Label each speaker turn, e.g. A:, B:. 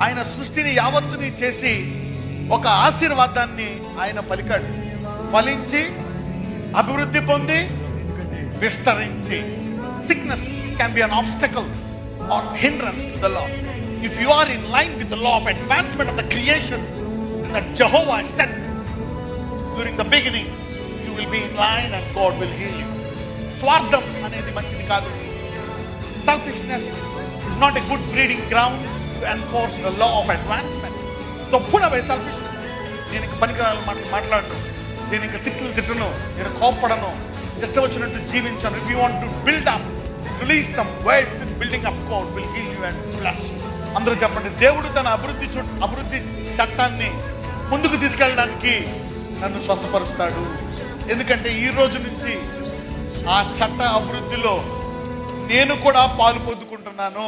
A: ఆయన సృష్టిని యావత్తుని చేసి ఒక ఆశీర్వాదాన్ని ఆయన పలికాడు. ఫలించి అభివృద్ధి పొంది విస్తరించి. Sickness can be an obstacle or hindrance to the law. If you are in line with the law of advancement of the creation that Jehovah set during the beginning, you will be in line and God will heal you. స్వార్థం అనేది మంచిది కాదు. Selfishness is not a good breeding ground to enforce the law of advancement. So put away selfishness. నేను ఇంక పనికిరాని మాట్లాడను, నేను ఇంక తిట్టును, నేను కోప్పడను, ఇష్టం వచ్చినట్టు జీవించాను. If you want to build up, release some words in building up, God will heal you and bless you. అందరూ చెప్పండి, దేవుడు తన అభివృద్ధి చట్టాన్ని ముందుకు తీసుకెళ్ళడానికి నన్ను స్వస్థపరుస్తాడు. ఎందుకంటే ఈ రోజు నుంచి ఆ చట్ట అభివృద్ధిలో నేను కూడా పాలు పొందుకుంటున్నాను.